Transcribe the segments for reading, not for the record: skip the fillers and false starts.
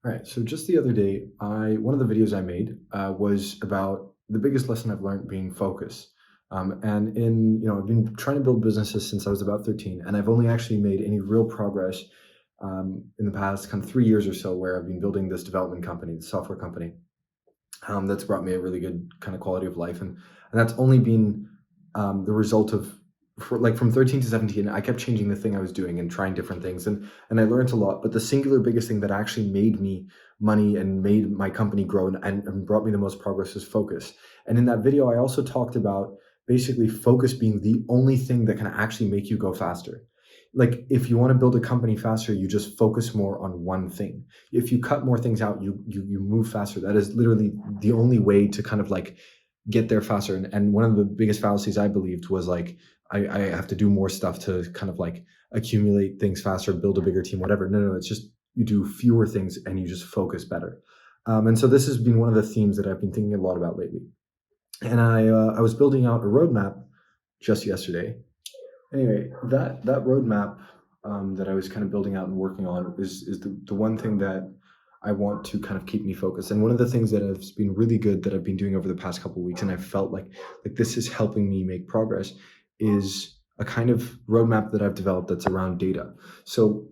All right. So just the other day, I one of the videos I made was about the biggest lesson I've learned being focus. And I've been trying to build businesses since I was about 13, and I've only actually made any real progress in the past kind of 3 years or so, where I've been building this development company, the software company, that's brought me a really good kind of quality of life, and that's only been the result of from 13 to 17. I kept changing the thing I was doing and trying different things, and I learned a lot. But the singular biggest thing that actually made me money and made my company grow and brought me the most progress is focus. And in that video, I also talked about basically focus being the only thing that can actually make you go faster. Like, if you want to build a company faster, you just focus more on one thing. If you cut more things out, you move faster. That is literally the only way to kind of like get there faster. And one of the biggest fallacies I believed was like I have to do more stuff to kind of like accumulate things faster, build a bigger team, whatever. No, it's just you do fewer things and you just focus better. And so this has been one of the themes that I've been thinking a lot about lately. And I was building out a roadmap just yesterday. Anyway, that roadmap that I was kind of building out and working on is the one thing that I want to kind of keep me focused. And one of the things that has been really good that I've been doing over the past couple of weeks, and I felt like this is helping me make progress, is a kind of roadmap that I've developed that's around data. So,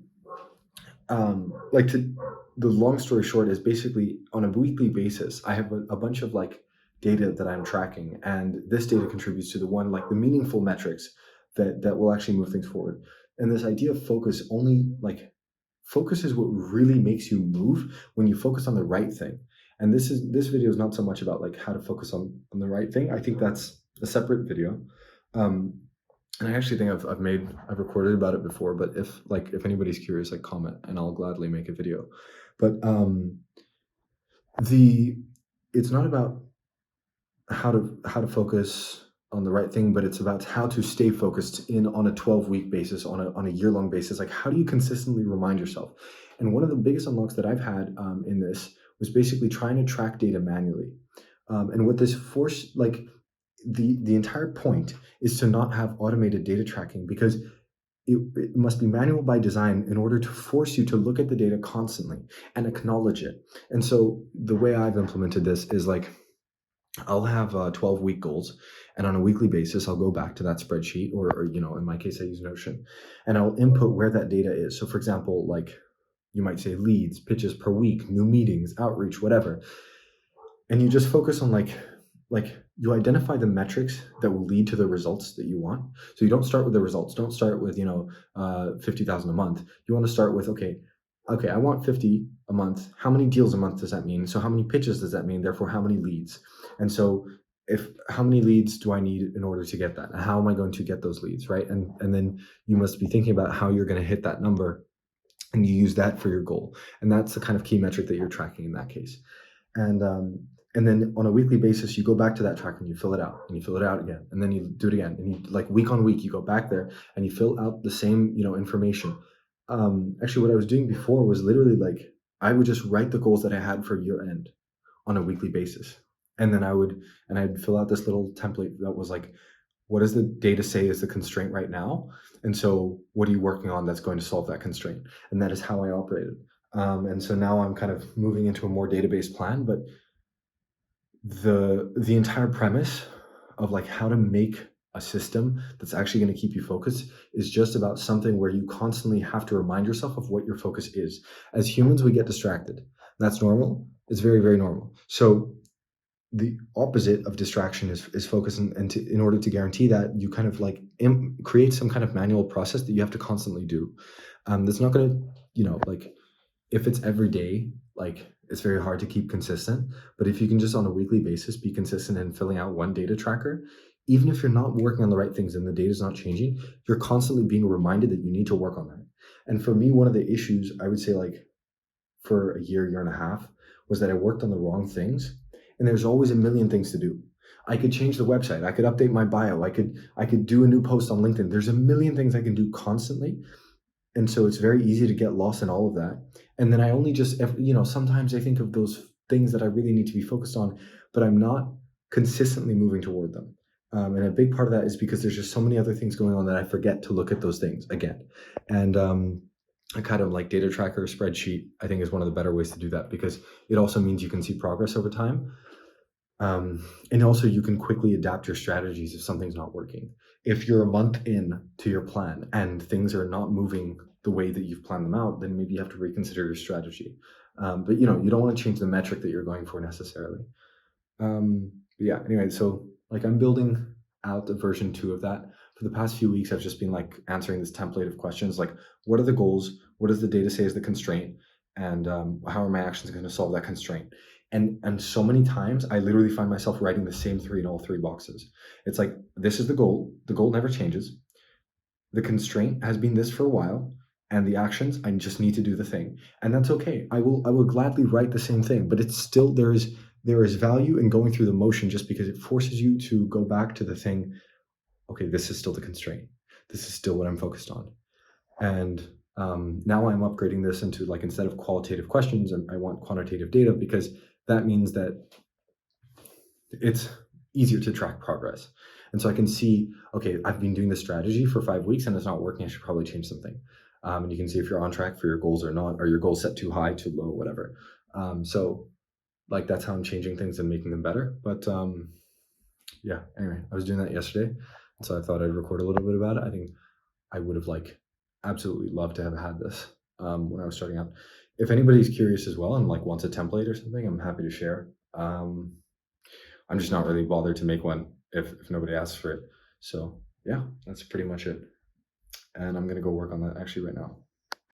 like to the long story short is basically on a weekly basis, I have a bunch of like data that I'm tracking, and this data contributes to the one like the meaningful metrics that will actually move things forward. And this idea of focus only like focus is what really makes you move when you focus on the right thing. And this video is not so much about like how to focus on the right thing. I think that's a separate video. Um, and I actually think I've recorded about it before, but if anybody's curious, like comment and I'll gladly make a video. But the it's not about how to focus on the right thing, but it's about how to stay focused in on a 12-week basis, on a year-long basis. Like, how do you consistently remind yourself? And one of the biggest unlocks that I've had in this was basically trying to track data manually. And what this force like the entire point is to not have automated data tracking, because it must be manual by design in order to force you to look at the data constantly and acknowledge it. And so the way I've implemented this is like I'll have 12-week goals, and on a weekly basis, I'll go back to that spreadsheet, or in my case, I use Notion, and I'll input where that data is. So, for example, like you might say leads, pitches per week, new meetings, outreach, whatever, and you just focus on like you identify the metrics that will lead to the results that you want. So you don't start with the results. Don't start with 50,000 a month. You want to start with okay, I want 50 a month. How many deals a month does that mean? So how many pitches does that mean? Therefore, how many leads? And so if how many leads do I need in order to get that? And how am I going to get those leads, right? And then you must be thinking about how you're going to hit that number, and you use that for your goal. And that's the kind of key metric that you're tracking in that case. And then on a weekly basis, you go back to that track and you fill it out, and you fill it out again, and then you do it again, and you like week on week, you go back there and you fill out the same information. Actually, what I was doing before was literally like I would just write the goals that I had for year end on a weekly basis, and then I'd fill out this little template that was like, what does the data say is the constraint right now, and so what are you working on that's going to solve that constraint? And that is how I operated. And so now I'm kind of moving into a more database plan, but the entire premise of like how to make a system that's actually going to keep you focused is just about something where you constantly have to remind yourself of what your focus is. As humans, we get distracted. That's normal. It's very, very normal. So the opposite of distraction is focus, and in order to guarantee that, you kind of like create some kind of manual process that you have to constantly do. That's not going to, like, if it's every day, like it's very hard to keep consistent. But if you can just on a weekly basis be consistent in filling out one data tracker, even if you're not working on the right things and the data is not changing, you're constantly being reminded that you need to work on that. And for me, one of the issues I would say, like for a year and a half, was that I worked on the wrong things, and there's always a million things to do. I could change the website, I could update my bio, I could do a new post on LinkedIn. There's a million things I can do constantly, and so it's very easy to get lost in all of that. And then I only just, sometimes I think of those things that I really need to be focused on, but I'm not consistently moving toward them. And a big part of that is because there's just so many other things going on that I forget to look at those things again. And a kind of like data tracker spreadsheet, I think, is one of the better ways to do that, because it also means you can see progress over time. And also, you can quickly adapt your strategies if something's not working. If you're a month in to your plan and things are not moving the way that you've planned them out, then maybe you have to reconsider your strategy. But you don't want to change the metric that you're going for necessarily. But yeah, anyway, so like I'm building out the version 2 of that. For the past few weeks, I've just been like answering this template of questions like, what are the goals? What does the data say is the constraint? And how are my actions going to solve that constraint? And so many times I literally find myself writing the same three in all three boxes. It's like, this is the goal. The goal never changes. The constraint has been this for a while, and the actions, I just need to do the thing. And that's okay. I will gladly write the same thing, but it's still, there is value in going through the motion, just because it forces you to go back to the thing. Okay, this is still the constraint. This is still what I'm focused on. And now I'm upgrading this into, like, instead of qualitative questions, I want quantitative data, because that means that it's easier to track progress. And so I can see, okay, I've been doing this strategy for 5 weeks and it's not working. I should probably change something. And you can see if you're on track for your goals or not, or your goals set too high, too low, whatever. So like, that's how I'm changing things and making them better. But yeah, anyway, I was doing that yesterday. And so I thought I'd record a little bit about it. I think I would have like absolutely loved to have had this when I was starting out. If anybody's curious as well and like wants a template or something, I'm happy to share. I'm just not really bothered to make one if nobody asks for it. So yeah, that's pretty much it. And I'm gonna go work on that actually right now.